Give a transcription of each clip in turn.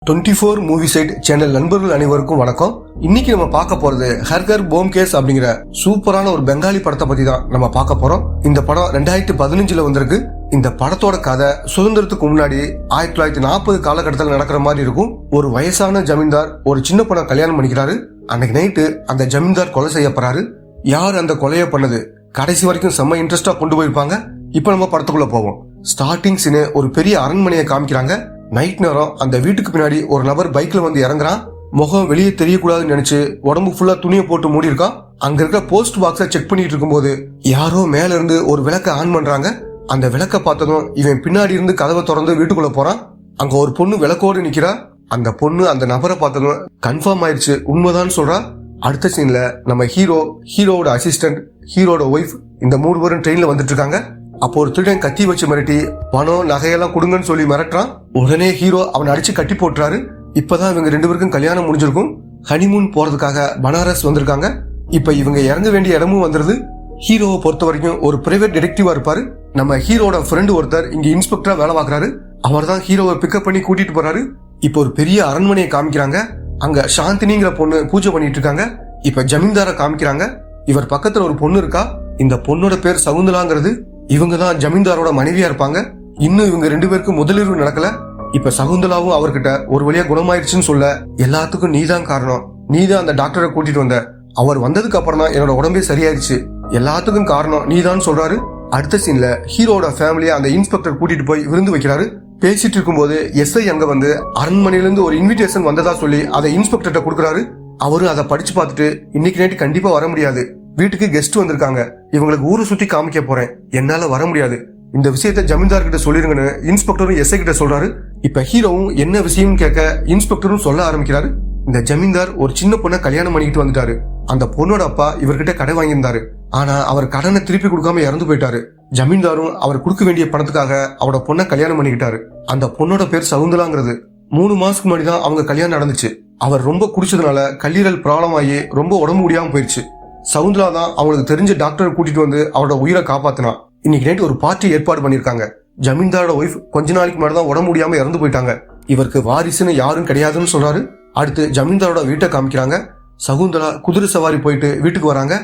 24 movie side channel நண்பர்கள் அனைவருக்கும் வணக்கம். இன்னைக்கு நம்ம பார்க்க போறது ஹர்கர் போம்கேஸ் அப்படிங்கிற சூப்பரான ஒரு பெங்காலி படத்தை பத்தி தான் நம்ம பார்க்க போறோம். இந்த படம் 2015 வந்திருக்கு. இந்த படத்தோட கதை சுதந்திரத்துக்கு முன்னாடி 1940 காலகட்டத்தில் நடக்கிற மாதிரி இருக்கும். ஒரு வயசான ஜமீன்தார் ஒரு சின்ன பொண்ணை கல்யாணம் பண்ணிக்கிறாரு. அன்னைக்கு நைட்டு அந்த ஜமீன்தார் கொலை செய்யப்படுறாரு. யார் அந்த கொலையை பண்ணது கடைசி வரைக்கும் செம்ம இன்ட்ரெஸ்டா கொண்டு போயிருப்பாங்க. இப்ப நம்ம படத்துக்குள்ள போவோம். ஸ்டார்டிங் சீனு ஒரு பெரிய அரண்மனையை காமிக்கிறாங்க. நைட் நேரம் அந்த வீட்டுக்கு பின்னாடி ஒரு நபர் பைக்ல வந்து இறங்குறான். முகம் வெளியே தெரியக்கூடாதுன்னு நினைச்சு உடம்பு ஃபுல்லா துணியை போட்டு மூடி இருக்கான். அங்க இருக்க போஸ்ட் பாக்ஸ செக் பண்ணிட்டு இருக்கும்போது யாரோ மேல இருந்து ஒரு விளக்க ஆன் பண்றாங்க. அந்த விளக்க பார்த்ததும் இவன் பின்னாடி இருந்து கதவை திறந்து வீட்டுக்குள்ள போறான். அங்க ஒரு பொண்ணு விளக்கோடு நிக்கிறா. அந்த பொண்ணு அந்த நபரை பார்த்ததும் கன்ஃபார்ம் ஆயிடுச்சு, உண்மைதான் சொல்றா. அடுத்த சீன்ல நம்ம ஹீரோவோட அசிஸ்டன்ட், ஹீரோட ஒய்ஃப் இந்த 3 பேரும் ட்ரெயின்ல வந்துட்டு இருக்காங்க. அப்போ ஒரு திருடன் கத்தி வச்சு மிரட்டி பணம் நகையெல்லாம் கொடுங்கன்னு சொல்லி மிரட்டுறான். உடனே ஹீரோ அவனை அடிச்சு கட்டி போட்டுறாரு. இப்பதான் இவங்க 2 பேருக்கும் கல்யாணம் முடிஞ்சிருக்கும். ஹனிமூன் போறதுக்காக பனாரஸ் வந்திருக்காங்க. இப்ப இவங்க இறங்க வேண்டிய இடமும் வந்துருது. ஹீரோவை பொறுத்த வரைக்கும் ஒரு பிரைவேட் டிடெக்டிவா இருப்பாரு. நம்ம ஹீரோட ஃப்ரெண்டு ஒருத்தர் இங்க இன்ஸ்பெக்டரா வேலை பார்க்கறாரு. அவர் தான் ஹீரோவை பிக்கப் பண்ணி கூட்டிட்டு போறாரு. இப்ப ஒரு பெரிய அரண்மனையை காமிக்கிறாங்க. அங்க சாந்தினிங்கிற பொண்ணு பூஜை பண்ணிட்டு இருக்காங்க. இப்ப ஜமீன்தார காமிக்கிறாங்க. இவர் பக்கத்துல ஒரு பொண்ணு இருக்கா. இந்த பொண்ணோட பேர் சகுந்தலாங்கிறது. இவங்க தான் ஜமீன்தாரோட மனைவியா இருப்பாங்க. இன்னும் இவங்க 2 பேருக்கும் முதலிரவு நடக்கல. இப்ப சகுந்தலாவும் அவர்கிட்ட ஒரு வழியா குணமாயிருச்சுன்னு சொல்ல, எல்லாத்துக்கும் நீதான் காரணம், நீதான் அந்த டாக்டரை கூட்டிட்டு வந்த, அவர் வந்ததுக்கு அப்புறம் தான் என்னோட உடம்பே சரியாயிருச்சு, எல்லாத்துக்கும் காரணம் நீதான் சொல்றாரு. அடுத்த சீன்ல ஹீரோட ஃபேமிலியா அந்த இன்ஸ்பெக்டர் கூட்டிட்டு போய் விருந்து வைக்கிறாரு. பேசிட்டு இருக்கும்போது எஸ்ஐ அங்க வந்து அரண்மனையிலிருந்து ஒரு இன்விடேஷன் வந்ததா சொல்லி அதை இன்ஸ்பெக்டர்கிட்ட கொடுக்கறாரு. அவரு அதை படிச்சு பார்த்துட்டு இன்னைக்கு நைட்டு கண்டிப்பா வர முடியாது, வீட்டுக்கு கெஸ்ட் வந்திருக்காங்க, இவங்களுக்கு ஊரை சுத்தி காமிக்க போறேன், என்னால வர முடியாது, இந்த விஷயத்த ஜமீன்தார் கிட்ட சொல்லிருங்கன்னு இன்ஸ்பெக்டரும் எஸ்ஐ கிட்ட சொல்றாரு. இப்ப ஹீரோவும் என்ன விஷயம் கேட்க இன்ஸ்பெக்டரும் சொல்ல ஆரம்பிக்கிறாரு. இந்த ஜமீன்தார் ஒரு சின்ன பொண்ணை கல்யாணம் பண்ணிட்டு வந்துட்டாரு. அந்த பொண்ணோட அப்பா இவர்கிட்ட கடன் வாங்கியிருந்தாரு. ஆனா அவர் கடனை திருப்பி கொடுக்காம இறந்து போயிட்டாரு. ஜமீன்தாரும் அவர் கொடுக்க வேண்டிய பணத்துக்காக அவரோட பொண்ணை கல்யாணம் பண்ணிக்கிட்டாரு. அந்த பொண்ணோட பேர் சகுந்தலாங்கிறது. 3 மாசத்துக்கு முன்னாடி தான் அவங்க கல்யாணம் நடந்துச்சு. அவர் ரொம்ப குடிச்சதுனால கல்லீரல் ப்ராப்ளம் ஆகி ரொம்ப உடம்பு முடியாம போயிடுச்சு. சகுந்தலா தான் அவங்களுக்கு தெரிஞ்ச டாக்டரை கூட்டிட்டு வந்து அவரோட உயிரை காப்பாத்தினா. இன்னைக்கு நைட் ஒரு பார்ட்டி ஏற்பாடு பண்ணிருக்காங்க. ஜமீன்தாரோட ஒய்ஃப் கொஞ்ச நாளைக்கு முன்னாடி தான் உடம்பு முடியாம இறந்து போயிட்டாங்க. இவருக்கு வாரிசுன்னு யாரும் கிடையாதுன்னு சொல்றாரு. அடுத்து ஜமீன்தாரோட வீட்டை காமிக்கிறாங்க. சகுந்தலா குதிரை சவாரி போயிட்டு வீட்டுக்கு வராங்க.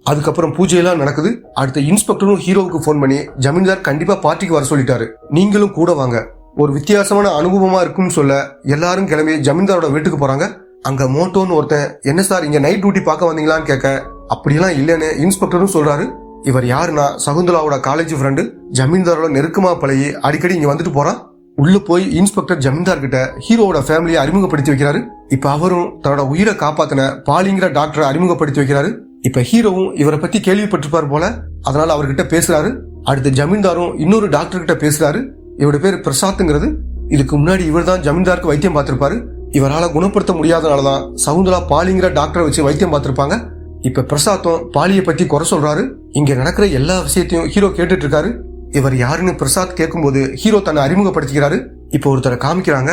அதுக்கப்புறம் பூஜையெல்லாம் நடக்குது. அடுத்த இன்ஸ்பெக்டரும் ஹீரோவுக்கு போன் பண்ணி ஜமீன்தார் கண்டிப்பா பார்ட்டிக்கு வர சொல்லிட்டாரு, நீங்களும் கூட வாங்க, ஒரு வித்தியாசமான அனுபவமா இருக்குன்னு சொல்ல எல்லாரும் கிளம்பி ஜமீன்தாரோட வீட்டுக்கு போறாங்க. அங்க மோட்டோன்னு ஒருத்தன், என்ன சார் இங்க நைட் டியூட்டி பார்க்க வந்தீங்களான்னு கேட்க, அப்படியெல்லாம் இல்லன்னு இன்ஸ்பெக்டரும் சொல்றாரு. இவர் யாருன்னா சகுந்தலாவோட காலேஜ் ஃப்ரெண்டு. ஜமீன்தாரோட நெருக்கமா பழகி அடிக்கடி இங்க வந்துட்டு போறான். உள்ள போய் இன்ஸ்பெக்டர் ஜமீன்தார் கிட்ட ஹீரோவோட ஃபேமிலியை அறிமுகப்படுத்தி வைக்கிறாரு. இப்ப அவரும் தன்னோட உயிரை காப்பாத்தின பாலிங்கிற டாக்டரை அறிமுகப்படுத்தி வைக்கிறாரு. இப்ப ஹீரோவும் இவரை பத்தி கேள்விப்பட்டிருப்பாரு போல, அதனால அவர்கிட்ட பேசுறாரு. அடுத்து ஜமீன்தாரும் இன்னொரு டாக்டர் கிட்ட பேசுறாரு. இவரோட பேர் பிரசாத்ங்கிறது. இதுக்கு முன்னாடி இவர் தான் ஜமீன்தாருக்கு வைத்தியம் பார்த்திருப்பாரு. இவரால குணப்படுத்த முடியாதனாலதான் சகுந்தலா பாலிங்கிற டாக்டரை வச்சு வைத்தியம் பார்த்திருப்பாங்க. இப்ப பிரசாத்தும் பாலியை பத்தி குறை சொல்றாரு. இங்க நடக்கிற எல்லா விஷயத்தையும் ஹீரோ கேட்டுட்டு இருக்காரு. இவர் யாருன்னு பிரசாத் கேட்கும்போது ஹீரோ தன்னை அறிமுகப்படுத்திக்கிறாரு. இப்ப ஒருத்தரை காமிக்கிறாங்க.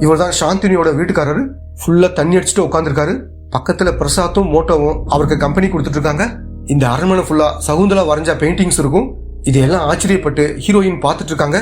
இவர் தான் சாந்தினியோட வீட்டுக்காரரு. ஃபுல்லா தண்ணி அடிச்சுட்டு உட்காந்துருக்காரு. பக்கத்துல பிரசாத்தும் மோட்டோவும் அவருக்கு கம்பெனி கொடுத்துட்டு இருக்காங்க. இந்த அரண்மனை ஃபுல்லா சகுந்தலா வரைஞ்ச பெயிண்டிங்ஸ் இருக்கும். இதெல்லாம் ஆச்சரியப்பட்டு ஹீரோயின் பார்த்துட்டு இருக்காங்க.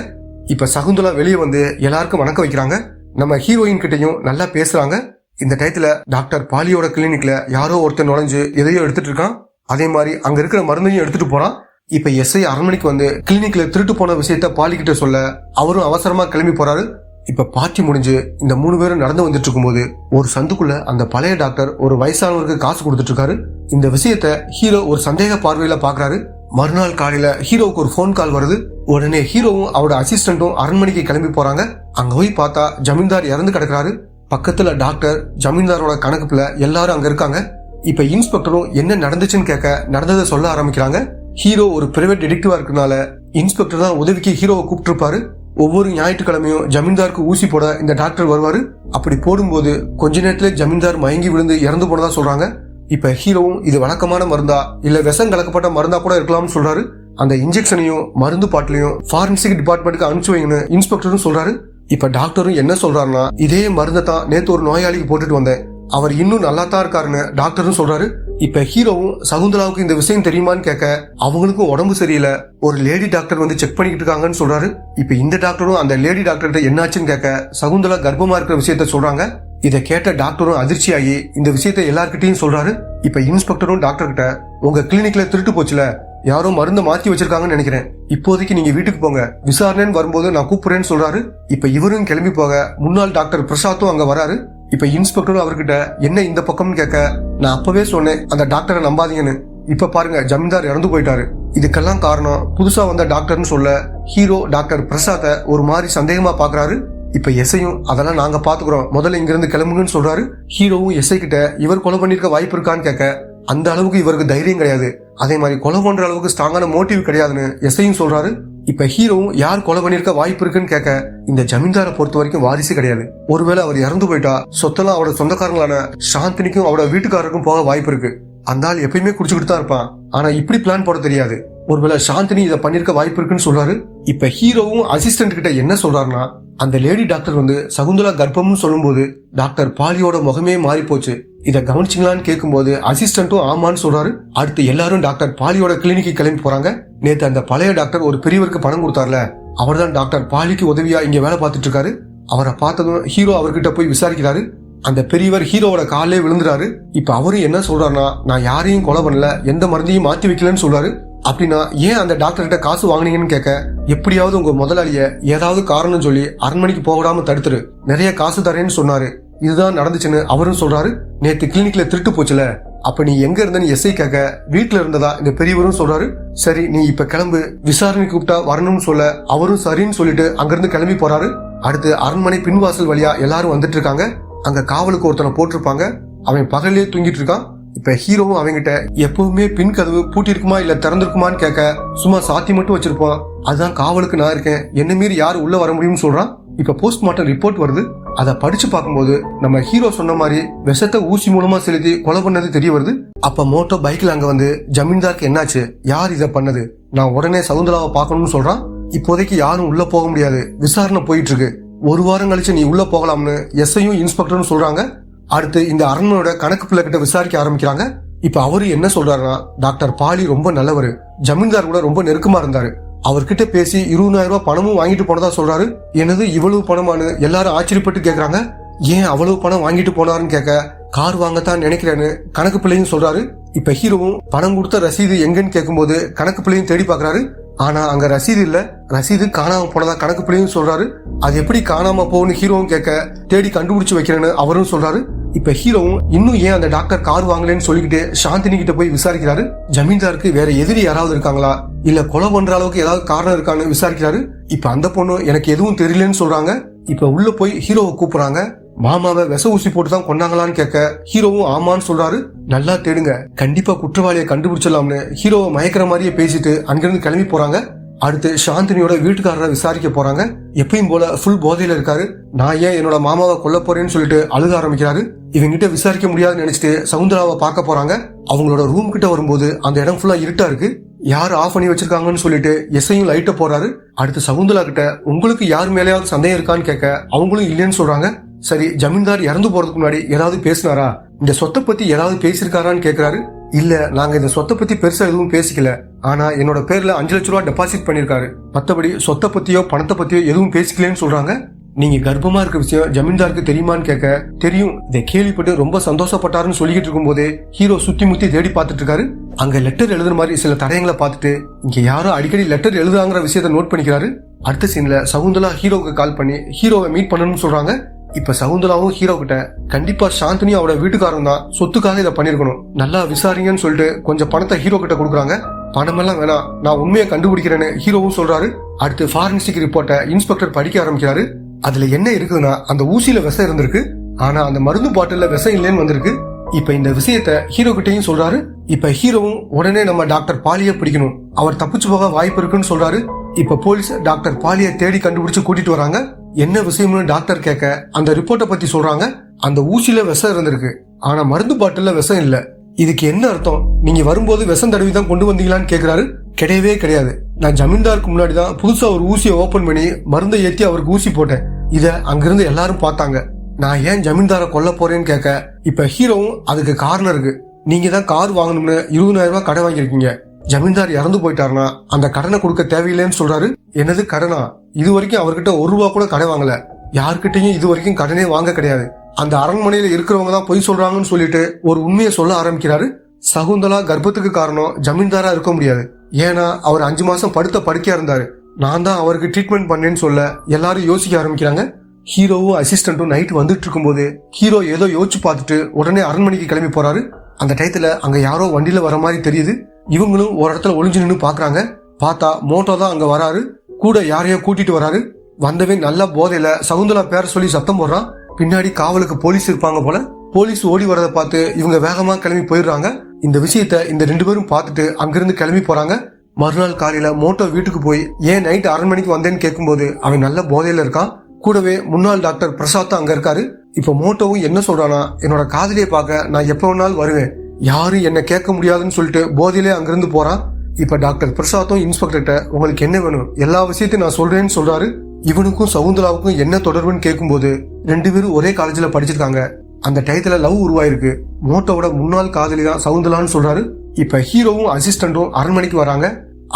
இப்ப சகுந்தலா வெளியே வந்து எல்லாருக்கும் வணக்கம் வைக்கிறாங்க. நம்ம ஹீரோயின் கிட்டையும் நல்லா பேசுறாங்க. இந்த டயத்துல டாக்டர் பாலியோட கிளினிக்ல யாரோ ஒருத்தர் நுழைஞ்சு எதையோ எடுத்துட்டு இருக்கான். அதே மாதிரி அங்க இருக்கிற மருந்தையும் எடுத்துட்டு போறான். இப்ப எஸ்ஐ அரண்மனைக்கு வந்து கிளினிக்ல திருட்டு போன விஷயத்த பாலி கிட்ட சொல்ல அவரும் அவசரமா கிளம்பி போறாரு. இப்ப பார்ட்டி முடிஞ்சு இந்த 3 பேரும் நடந்து வந்துட்டு இருக்கும்போது ஒரு சந்துக்குள்ள அந்த பழைய டாக்டர் ஒரு வயசானவருக்கு காசு கொடுத்துட்டு இருக்காரு. இந்த விஷயத்த ஹீரோ ஒரு சந்தேக பார்வையில பாக்குறாரு. மறுநாள் காலையில ஹீரோவுக்கு ஒரு போன் கால் வருது. உடனே ஹீரோவும் அவரோட அசிஸ்டன்டும் அரண்மனைக்கு கிளம்பி போறாங்க. அங்க போய் பார்த்தா ஜமீன்தார் இறந்து கிடக்குறாரு. பக்கத்துல டாக்டர், ஜமீன்தாரோட கணக்குல எல்லாரும் அங்க இருக்காங்க. இப்ப இன்ஸ்பெக்டரும் என்ன நடந்துச்சுன்னு கேட்க நடந்ததை சொல்ல ஆரம்பிக்கிறாங்க. ஹீரோ ஒரு பிரைவேட் டிடெக்டிவா இருக்கனால இன்ஸ்பெக்டர் தான் உதவிக்கு ஹீரோவை கூப்பிட்டு இருப்பாரு. ஒவ்வொரு ஞாயிற்றுக்கிழமையும் ஜமீன்தாருக்கு ஊசி போட இந்த டாக்டர் வருவாரு. அப்படி போடும்போது கொஞ்ச நேரத்துல ஜமீன்தார் மயங்கி விழுந்து இறந்து போனதா சொல்றாங்க. இப்ப ஹீரோவும் இது வழக்கமான மருந்தா இல்ல விஷம் கலக்கப்பட்ட மருந்தா கூட இருக்கலாம்னு சொல்றாரு. அந்த இன்ஜெக்ஷனையும் மருந்து பாட்டிலையும் ஃபாரன்சிக் டிபார்ட்மெண்ட்டுக்கு அனுப்பிச்சு வைங்கன்னு இன்ஸ்பெக்டரும் சொல்றாரு. இப்ப டாக்டரும் என்ன சொல்றாருன்னா, இதே மருந்தை தான் நேத்து ஒரு நோயாளிக்கு போட்டுட்டு வந்தேன், அவர் இன்னும் நல்லா தான் இருக்காருன்னு டாக்டரும் சொல்றாரு. இப்ப ஹீரோவும் சகுந்தலாவுக்கு இந்த விஷயம் தெரியுமான்னு கேட்க அவங்களுக்கும் உடம்பு சரியில்லை, ஒரு லேடி டாக்டர் வந்து செக் பண்ணிக்கிட்டு இருக்காங்கன்னு சொல்றாரு. இப்ப இந்த டாக்டரும் அந்த லேடி டாக்டர் என்னாச்சுன்னு கேட்க சகுந்தலா கர்ப்பமா இருக்கிற விஷயத்த சொல்றாங்க. இதை கேட்ட டாக்டரும் அதிர்ச்சியாகி இந்த விஷயத்த எல்லார்கிட்டையும் சொல்றாரு. இப்ப இன்ஸ்பெக்டரும் டாக்டர் கிட்ட உங்க கிளினிக்ல திருட்டு போச்சுல, யாரோ மருந்தை மாத்தி வச்சிருக்காங்கன்னு நினைக்கிறேன், இப்போதைக்கு நீங்க வீட்டுக்கு போங்க, விசாரணைன்னு வரும்போது நான் கூப்பிடுறேன்னு சொல்றாரு. இப்ப இவரும் கிளம்பி போக முன்னாள் டாக்டர் பிரசாத்தும் அங்க வராரு. இப்ப இன்ஸ்பெக்டரும் அவர்கிட்ட என்ன இந்த பக்கம்னு கேட்க நான் அப்பவே சொன்னேன் அந்த டாக்டரை நம்பாதீங்கன்னு, இப்ப பாருங்க ஜமீன்தார் இறந்து போயிட்டாரு, இதுக்கெல்லாம் காரணம் புதுசா வந்த டாக்டர்னு சொல்ல ஹீரோ டாக்டர் பிரசாத்தை ஒரு மாதிரி சந்தேகமா பாக்குறாரு. இப்ப எஸ்ஐயும் அதெல்லாம் நாங்க பாத்துக்கிறோம், முதல்ல இங்க இருந்து கிளம்புங்கன்னு சொல்றாரு. ஹீரோவும் எஸ்ஐ கிட்ட இவர் கொலை பண்ணிருக்க வாய்ப்பு இருக்கான்னு கேட்க அந்த அளவுக்கு இவருக்கு தைரியம் கிடையாது, அதே மாதிரி கொலை பண்ற அளவுக்கு ஸ்ட்ராங்கான மோட்டிவ் கிடையாதுன்னு எஸ்ஐயும் சொல்றாரு. இப்ப ஹீரோவும் யார் கொலை பண்ணிருக்க வாய்ப்பு இருக்குன்னு கேட்க இந்த ஜமீன்தாரை பொறுத்த வரைக்கும் வாரிசு கிடையாது, ஒருவேளை அவர் இறந்து போயிட்டா சொத்தெல்லாம் அவரோட சொந்தக்காரங்களான சாந்தினிக்கும் அவரோட வீட்டுக்காரருக்கும் போக வாய்ப்பு இருக்கு, அந்த ஆள் எப்பயுமே குடிச்சுக்கிட்டு தான் இருப்பான், ஆனா இப்படி பிளான் போட தெரியாது, ஒருவேளை சாந்தினி இதை பண்ணிருக்க வாய்ப்பு இருக்குன்னு சொல்றாரு. இப்ப ஹீரோவும் அசிஸ்டன்ட் கிட்ட என்ன சொல்றாருன்னா அந்த லேடி டாக்டர் வந்து சகுந்தலா கர்ப்பம்னு சொல்லும்போது டாக்டர் பாலியோட முகமே மாறி போச்சு, இதை கவனிச்சிங்களான்னு கேட்கும்போது அசிஸ்டன்ட்டும் ஆமான்னு சொல்றாரு. அடுத்து எல்லாரும் டாக்டர் பாலியோட கிளினிக்கு கிளம்பி போறாங்க. நேத்து அந்த பழைய டாக்டர் ஒரு பெரியவருக்கு பணம் கொடுத்தார்ல, அவர்தான் டாக்டர் பாலிக்கு உதவியா இங்க வேலை பார்த்துட்டு இருக்காரு. அவரை பார்த்ததும் ஹீரோ அவர்கிட்ட போய் விசாரிக்கிறாரு. அந்த பெரியவர் ஹீரோவோட காலே விழுந்துறாரு. இப்ப அவரும் என்ன சொல்றாருன்னா நான் யாரையும் கொலை பண்ணல, எந்த மருந்தையும் மாத்தி வைக்கலன்னு சொல்றாரு. அப்படின்னா ஏன் அந்த டாக்டர் கிட்ட காசு வாங்கினீங்கன்னு கேட்க எப்படியாவது உங்க முதலாளிய ஏதாவது காரணம் சொல்லி அரண்மனைக்கு போகாம தடுத்துரு, நிறைய காசு தரேன்னு சொன்னாரு, இதுதான் நடந்துச்சுன்னு அவரும் சொல்றாரு. நேத்து கிளினிக்ல திருட்டு போச்சுல, அப்ப நீ எங்க இருந்தன்னு எஸ்ஐ கேட்க வீட்டுல இருந்ததா இந்த பெரியவரும் சொல்றாரு. சரி நீ இப்ப கிளம்பு, விசாரணை கூப்பிட்டா வரணும்னு சொல்ல அவரும் சரின்னு சொல்லிட்டு அங்கிருந்து கிளம்பி போறாரு. அடுத்து அரண்மனை பின்வாசல் வழியா எல்லாரும் வந்துட்டு இருக்காங்க. அங்க காவலுக்கு ஒருத்தனை போட்டிருப்பாங்க, அவன் பகலே தூங்கிட்டு இருக்கான். இப்ப ஹீரோவும் அவங்கிட்ட எப்பவுமே பின் கதவு பூட்டி இருக்குமா இல்ல திறந்திருக்குமான்னு கேட்க சும்மா சாத்தி மட்டும் வச்சிருப்போம், அதுதான் காவலுக்கு நான் இருக்கேன், என்ன மீறி யாரு உள்ள வர முடியும்னு சொல்றான். இப்ப போஸ்ட்மார்ட்டம் ரிப்போர்ட் வருது. அதை படிச்சு பார்க்கும்போது நம்ம ஹீரோ சொன்ன மாதிரி விஷத்தை ஊசி மூலமா செலுத்தி கொலை பண்ணது தெரிய வருது. அப்ப மோட்டோ பைக்ல அங்க வந்து ஜமீன்தாருக்கு என்னாச்சு, யார் இதை பண்ணது, நான் உடனே சகுந்தலாவை பார்க்கணும்னு சொல்றான். இப்போதைக்கு யாரும் உள்ள போக முடியாது, விசாரணை போயிட்டு இருக்கு, ஒரு வாரம் கழிச்சு நீ உள்ள போகலாம்னு எஸ்ஐயும் இன்ஸ்பெக்டரும் சொல்றாங்க. அடுத்து இந்த அரண்மனையோட கணக்கு பிள்ளை கிட்ட விசாரிக்க ஆரம்பிக்கிறாங்க. இப்ப அவரு என்ன சொல்றாருன்னா டாக்டர் பாலி ரொம்ப நல்லவரு, ஜமீன்தார் கூட ரொம்ப நெருக்கமா இருந்தாரு, அவர்கிட்ட பேசி 20,000 ரூபாய் பணமும் வாங்கிட்டு போனதா சொல்றாரு. எனது இவ்வளவு பணமானு எல்லாரும் ஆச்சரியப்பட்டு கேக்குறாங்க. ஏன் அவ்வளவு பணம் வாங்கிட்டு போனாருன்னு கேட்க கார் வாங்கத்தான் நினைக்கிறேன்னு கணக்கு பிள்ளையும் சொல்றாரு. இப்ப ஹீரோவும் பணம் கொடுத்த ரசீது எங்கன்னு கேட்கும்போது கணக்கு பிள்ளையும் தேடி பாக்குறாரு. ஆனா அங்க ரசீது இல்ல, ரசீது காணாம போனதா கணக்கு பிள்ளையும் சொல்றாரு. அது எப்படி காணாம போகுன்னு ஹீரோவும் கேட்க தேடி கண்டுபிடிச்சு வைக்கிறேன்னு அவரும் சொல்றாரு. இப்ப ஹீரோவும் இன்னும் ஏன் அந்த டாக்டர் கார் வாங்கலன்னு சொல்லிக்கிட்டு சாந்தினி கிட்ட போய் விசாரிக்கிறாரு. ஜமீன்தாருக்கு வேற எதிரி யாராவது இருக்காங்களா இல்ல கொலை பண்ற அளவுக்கு ஏதாவது காரணம் இருக்கான்னு விசாரிக்கிறாரு. இப்ப அந்த பொண்ணு எனக்கு எதுவும் தெரியலன்னு சொல்றாங்க. இப்ப உள்ள போய் ஹீரோவை கூப்பிடுறாங்க. மாமாவை விச ஊசி போட்டுதான் கொண்டாங்களான்னு கேட்க ஹீரோவும் ஆமான்னு சொல்றாரு. நல்லா தேடுங்க, கண்டிப்பா குற்றவாளியை கண்டுபிடிச்சிடலாம்னு ஹீரோவை மயக்கிற மாதிரியே பேசிட்டு அங்கிருந்து கிளம்பி போறாங்க. அடுத்து சாந்தினியோட வீட்டுக்காரரை விசாரிக்க போறாங்க. எப்பயும் போல ஃபுல் போதையில இருக்காரு. நான் ஏன் என்னோட மாமாவை கொல்ல போறேன்னு சொல்லிட்டு அழுக ஆரம்பிக்கிறாரு. இவங்கிட்ட விசாரிக்க முடியாதுன்னு நினைச்சிட்டு சகுந்தலாவை பார்க்க போறாங்க. அவங்களோட ரூம் கிட்ட வரும்போது அந்த இடம் ஃபுல்லா இருட்டா இருக்கு. யார் ஆஃப் பண்ணி வச்சிருக்காங்கன்னு சொல்லிட்டு எஸ்ஐயும் லைட்ட போறாரு. அடுத்து சகுந்தலா கிட்ட உங்களுக்கு யார் மேலேயாவது சந்தேகம் இருக்கான்னு கேட்க அவங்களும் இல்லைன்னு சொல்றாங்க. சரி ஜமீன்தார் இறந்து போறதுக்கு முன்னாடி ஏதாவது பேசினாரா, இந்த சொத்தை பத்தி ஏதாவது பேசிருக்காரான்னு கேக்குறாரு. இல்ல நாங்க இந்த சொத்தை பத்தி பெருசா எதுவும் பேசிக்கல, ஆனா என்னோட பேர்ல 5 லட்சம் ரூபாய் டெபாசிட் பண்ணிருக்காரு, மத்தபடி சொத்தை பத்தியோ பணத்தை பத்தியோ எதுவும் பேசிக்கலன்னு சொல்றாங்க. நீங்க கர்ப்பமா இருக்க விஷயம் ஜமீன்தாருக்கு தெரியுமான்னு கேட்க தெரியும், இதை கேள்விப்பட்டு ரொம்ப சந்தோஷப்பட்டாருன்னு சொல்லிக்கிட்டு இருக்கும் போதே ஹீரோ சுத்தி முத்தி தேடி பார்த்துட்டு இருக்காரு. அங்க லெட்டர் எழுதுற மாதிரி சில தடயங்களை பார்த்துட்டு இங்க யாரோ அடிக்கடி லெட்டர் எழுதுறாங்கிற விஷயத்த நோட் பண்ணிக்கிறாரு. அடுத்த சீன்ல சகுந்தலா ஹீரோவுக்கு கால் பண்ணி ஹீரோவை மீட் பண்ணணும்னு சொல்றாங்க. இப்ப சகுந்தலாவும் ஹீரோ கிட்ட கண்டிப்பா சாந்தினியும் அவரோட வீட்டுக்காரன் தான் சொத்துக்காக இதை பண்ணிருக்கணும், நல்லா விசாரிங்கன்னு சொல்லிட்டு கொஞ்சம் பணத்தை ஹீரோ கிட்ட கொடுக்குறாங்க. பணமெல்லாம் வேணாம், நான் உண்மையை கண்டுபிடிக்கிறேன்னு ஹீரோவும் சொல்றாரு. அடுத்து ஃபாரன்சிக் ரிப்போர்ட்டை இன்ஸ்பெக்டர் படிக்க ஆரம்பிக்கிறாரு. அதுல என்ன இருக்குதுன்னா அந்த ஊசியில விஷம் இருந்திருக்கு, ஆனா அந்த மருந்து பாட்டில்ல விஷம் இல்லைன்னு வந்திருக்கு. இப்ப இந்த விஷயத்த ஹீரோ கிட்டையும் சொல்றாரு. இப்ப ஹீரோவும் உடனே நம்ம டாக்டர் பாலியை பிடிக்கணும், அவர் தப்பிச்சு போக வாய்ப்பு இருக்குன்னு சொல்றாரு. இப்ப போலீஸ் டாக்டர் பாலியை தேடி கண்டுபிடிச்சு கூட்டிட்டு வராங்க. என்ன விஷயம்னு டாக்டர் கேட்க அந்த ரிப்போர்ட்டை பத்தி சொல்றாங்க. அந்த ஊசியில விஷம் இருந்திருக்கு, ஆனா மருந்து பாட்டில்ல விஷம் இல்ல. இதுக்கு என்ன அர்த்தம், நீங்க வரும்போது விஷம் தடவி தான் கொண்டு வந்தீங்களான்னு கேக்குறாரு. கிடையவே கிடையாது, நான் ஜமீன்தாருக்கு முன்னாடி தான் புதுசா ஒரு ஊசியை ஓபன் பண்ணி மருந்தை ஏத்தி அவருக்கு ஊசி போட்டேன், இத அங்கிருந்து எல்லாரும் பார்த்தாங்க. நான் ஏன் ஜமீன்தாரை கொல்ல போறேன்னு கேட்க இப்ப ஹீரோவும் அதுக்கு காரணம் இருக்கு, நீங்க தான் கார் வாங்கணும்னு 20,000 ரூபாய் கடன் வாங்கியிருக்கீங்க. ஜமீன்தார் இறந்து போயிட்டாருன்னா அந்த கடனை கொடுக்க தேவையில்லைன்னு சொல்றாரு. என்னது கடனா? இது வரைக்கும் அவர்கிட்ட 1 ரூபா கூட கடன் வாங்கல. யாருக்கிட்டையும் இது வரைக்கும் கடனே வாங்க கிடையாது. அந்த அரண்மனையில இருக்கிறவங்க தான் பொய் சொல்றாங்கன்னு சொல்லிட்டு ஒரு உண்மையை சொல்ல ஆரம்பிக்கிறாரு. சகுந்தலா கர்ப்பத்துக்கு காரணம் ஜமீன்தாரா இருக்க முடியாது. ஏன்னா அவர் 5 மாசம் படுத்த படுக்கையா இருந்தாரு. நான் தான் அவருக்கு ட்ரீட்மெண்ட் பண்ணேன்னு சொல்ல எல்லாரும் யோசிக்க ஆரம்பிக்கிறாங்க. ஹீரோவும் அசிஸ்டன்ட்டும் நைட் வந்துட்டு இருக்கும்போது ஹீரோ ஏதோ யோசிச்சு பார்த்துட்டு உடனே அரண்மனைக்கு கிளம்பி போறாரு. அந்த டயத்துல அங்க யாரோ வண்டியில வர மாதிரி தெரியுது. இவங்களும் ஒரு இடத்துல ஒளிஞ்சு நின்று பாக்குறாங்க. பார்த்தா மோட்டோ தான் அங்க வராரு. கூட யாரையோ கூட்டிட்டு வராரு. வந்தவே நல்ல போதையில சகுந்தலா பேர சொல்லி சத்தம் போடுறான். பின்னாடி காவலுக்கு போலீஸ் இருப்பாங்க போல. போலீஸ் ஓடி வரதை பார்த்து இவங்க வேகமா கிளம்பி போயிடுறாங்க. இந்த விஷயத்த இந்த 2 பேரும் பார்த்துட்டு அங்கிருந்து கிளம்பி போறாங்க. மறுநாள் காலையில மோட்டோ வீட்டுக்கு போய் ஏன் நைட் அரண்மனைக்கு வந்தேன்னு கேட்கும்போது அவன் நல்ல போதையில இருக்கான். கூடவே முன்னாள் டாக்டர் பிரசாத் அங்க இருக்காரு. இப்ப மோட்டோவும் என்ன சொல்றானா, என்னோட காதலியை பார்க்க நான் எப்ப வேணாலும் வருவேன், யாரும் என்ன கேட்க முடியாதுன்னு சொல்லிட்டு போதையிலே அங்கிருந்து போறான். இப்ப டாக்டர் பிரசாத்தும் இன்ஸ்பெக்டர்கிட்ட உங்களுக்கு என்ன வேணும், எல்லா விஷயத்தையும் நான் சொல்றேன்னு சொல்றாரு. இவனுக்கும் சகுந்தலாவுக்கும் என்ன தொடர்புன்னு கேட்கும்போது 2 பேரும் ஒரே காலேஜ்ல படிச்சிருக்காங்க. அந்த டயத்துல லவ் உருவாயிருக்கு. மோட்டோவோட முன்னாள் காதலி தான் சகுந்தலான்னு சொல்றாரு. இப்ப ஹீரோவும் அசிஸ்டன்டும் அரண்மனைக்கு வராங்க.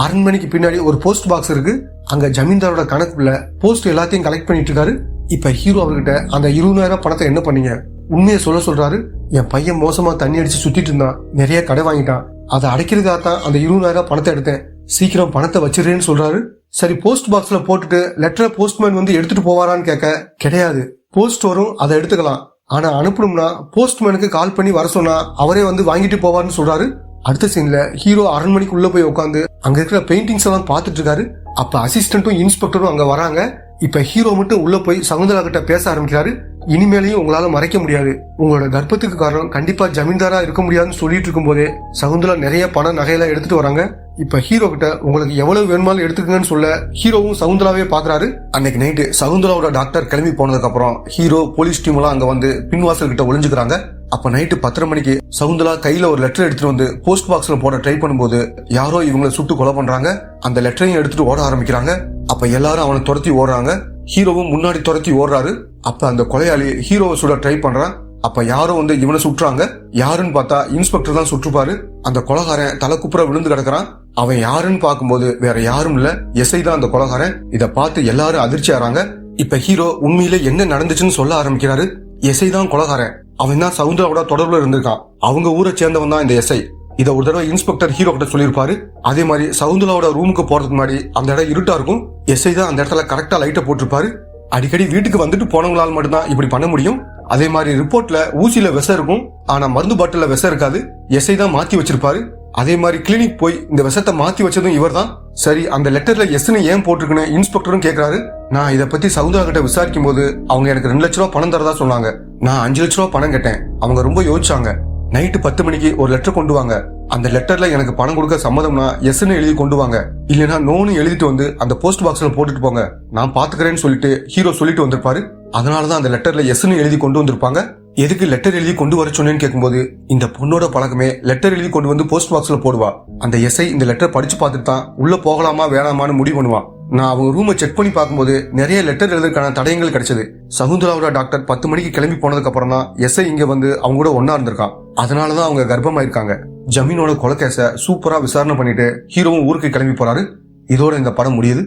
அரண்மனைக்கு பின்னாடி ஒரு போஸ்ட் பாக்ஸ் இருக்கு. அங்க ஜமீன்தாரோட கணக்குல போஸ்ட் எல்லாத்தையும் கலெக்ட் பண்ணிட்டு இருக்காரு. இப்ப ஹீரோ அவர்கிட்ட அந்த 20,000 பணத்தை என்ன பண்ணீங்க, உண்மையை சொல்றாரு. என் பையன் மோசமா தண்ணி அடிச்சு சுத்திட்டு இருந்தான், நிறைய கடை வாங்கிட்டான், அதை அடைக்கிறதுக்காக தான் அந்த 20,000 பணத்தை எடுத்தேன், சீக்கிரம் பணத்தை வச்சிருன்னு சொல்றாரு. சரி, போஸ்ட் பாக்ஸ்ல போட்டுட்டு லெட்டரை போஸ்ட்மேன் வந்து எடுத்துட்டு போவாரான்னு கேட்க, கிடையாது, போஸ்ட் வரும், அதை எடுத்துக்கலாம், ஆனா அனுப்பணும்னா போஸ்ட்மேனுக்கு கால் பண்ணி வர சொன்னா அவரே வந்து வாங்கிட்டு போவார்னு சொல்றாரு. அடுத்த சீன்ல ஹீரோ அரண்மனைக்கு உள்ள போய் உட்காந்து அங்க இருக்கிற பெயிண்டிங்ஸ் எல்லாம் பாத்துட்டு இருக்காரு. அப்ப அசிஸ்டன்ட்டும் இன்ஸ்பெக்டரும் அங்க வராங்க. இப்ப ஹீரோ மட்டும் உள்ள போய் சகுந்தலா கிட்ட பேச ஆரம்பிக்கிறாரு. இனிமேலையும் உங்களால மறைக்க முடியாது, உங்களோட கர்ப்பத்துக்கு காரணம் கண்டிப்பா ஜமீன்தாரா இருக்க முடியாதுன்னு சொல்லிட்டு இருக்கும் போதே சகுந்தலா நிறைய பண நகையெல்லாம் எடுத்துட்டு வராங்க. இப்ப ஹீரோ கிட்ட உங்களுக்கு எவ்வளவு வேணுமாலும் எடுத்துக்கங்கன்னு சொல்ல ஹீரோவும் சகுந்தலாவே பாக்குறாரு. அன்னைக்கு நைட்டு சகுந்தலாவோட டாக்டர் கிளம்பி போனதுக்கு அப்புறம் ஹீரோ போலீஸ் டீம் எல்லாம் அங்க வந்து பின்வாசல் கிட்ட ஒளிஞ்சுக்கிறாங்க. அப்ப நைட்டு 10:30 மணிக்கு சகுந்தலா கையில ஒரு லெட்டர் எடுத்துட்டு வந்து போஸ்ட் பாக்ஸ்ல போட ட்ரை பண்ணும்போது யாரோ இவங்களை சுட்டு கொலை பண்றாங்க. அந்த லெட்டரையும் எடுத்துட்டு ஓட ஆரம்பிக்கிறாங்க. அப்ப எல்லாரும் அவனை துரத்தி ஓடுறாங்க. ஹீரோவும் முன்னாடி துரத்தி ஓடுறாரு. அப்ப அந்த கொலையாளி ஹீரோவை சுட ட்ரை பண்றான். அப்ப யாரோ வந்து இவனை சுட்டுறாங்க. யாருன்னு பார்த்தா இன்ஸ்பெக்டர் தான் சுட்டுப்பாரு. அந்த கொலைகாரன் தலை குப்புற விழுந்து கிடக்குறான். அவன் யாருன்னு பார்க்கும்போது வேற யாரும் இல்ல, எஸ்ஐ தான் அந்த கொலைகாரன். இத பார்த்து எல்லாரும் அதிர்ச்சி ஆறாங்க. இப்ப ஹீரோ உண்மையில என்ன நடந்துச்சுன்னு சொல்ல ஆரம்பிக்கிறாரு. எஸ்ஐ தான் கொலைகாரன், அவன் தான் சகுந்தலாவோட தொடர்புல இருந்திருக்கான், அவங்க ஊரை சேர்ந்தவன் தான் இந்த எஸ்ஐ. இத ஒரு தடவை இன்ஸ்பெக்டர் ஹீரோ கிட்ட சொல்லியிருப்பாரு. அதே மாதிரி சகுந்தலாவோட ரூமுக்கு போறதுக்கு முன்னாடி அந்த இடம் இருட்டா இருக்கும். எஸ்ஐ தான் அந்த இடத்துல கரெக்டா லைட்டை போட்டிருப்பாரு. அடிக்கடி வீட்டுக்கு வந்துட்டு போனவங்களால மட்டும்தான் இப்படி பண்ண முடியும். அதே மாதிரி ரிப்போர்ட்ல ஊசியில விஷம் இருக்கும், ஆனா மருந்து பாட்டில விஷம் இருக்காது. எஸ்ஐ தான் மாத்தி வச்சிருப்பாரு. அதே மாதிரி கிளினிக் போய் இந்த விஷத்தை மாத்தி வச்சதும் இவர் தான். சரி, அந்த லெட்டர்ல எஸ்ன்னு ஏன் போட்டிருக்குன்னு இன்ஸ்பெக்டரும் கேக்குறாரு. நான் இதை பத்தி சகுந்தலா கிட்ட விசாரிக்கும் போது அவங்க எனக்கு 2 லட்ச ரூபா பணம் தரதா சொன்னாங்க. நான் 5 லட்ச ரூபா பணம் கேட்டேன். அவங்க ரொம்ப யோசிச்சாங்க. நைட்டு 10 மணிக்கு ஒரு லெட்டர் கொண்டு வாங்க, அந்த லெட்டர்ல எனக்கு பணம் கொடுக்க சம்மதம்னா எஸ்ன்னு எழுதி கொண்டு வாங்க, இல்லைன்னா நோன்னு எழுதிட்டு வந்து அந்த போஸ்ட் பாக்ஸ்ல போட்டுட்டு போங்க, நான் பாத்துக்கிறேன்னு சொல்லிட்டு ஹீரோ சொல்லிட்டு வந்திருப்பாரு. அதனாலதான் அந்த லெட்டர்ல எஸ்ன்னு எழுதி கொண்டு வந்திருப்பாங்க. எதுக்கு லெட்டர் எழுதி கொண்டு வர சொன்னேன்னு கேட்கும்போது இந்த பொண்ணோட பழக்கமே லெட்டர் எழுதி கொண்டு வந்து போஸ்ட் பாக்ஸ்ல போடுவா. அந்த எஸ்ஐ இந்த லெட்டர் படிச்சு பார்த்துட்டு தான் உள்ள போகலாமா வேணாமான்னு முடிவு பண்ணுவான். நான் அவங்க ரூமை செக் பண்ணி பார்க்கும்போது நிறைய லெட்டர் எழுதுறதுக்கான தடயங்கள் கிடைச்சது. சகுந்தலாவோட டாக்டர் 10 மணிக்கு கிளம்பி போனதுக்கு அப்புறம் தான் எஸ்ஐ இங்க வந்து அவங்க கூட ஒன்னா இருந்திருக்கான். அதனாலதான் அவங்க கர்ப்பமாயிருக்காங்க. ஜமீனோட கொலை கேஸ சூப்பரா விசாரணை பண்ணிட்டு ஹீரோவும் ஊருக்கு கிளம்பி போறாரு. இதோட இந்த படம் முடியுது.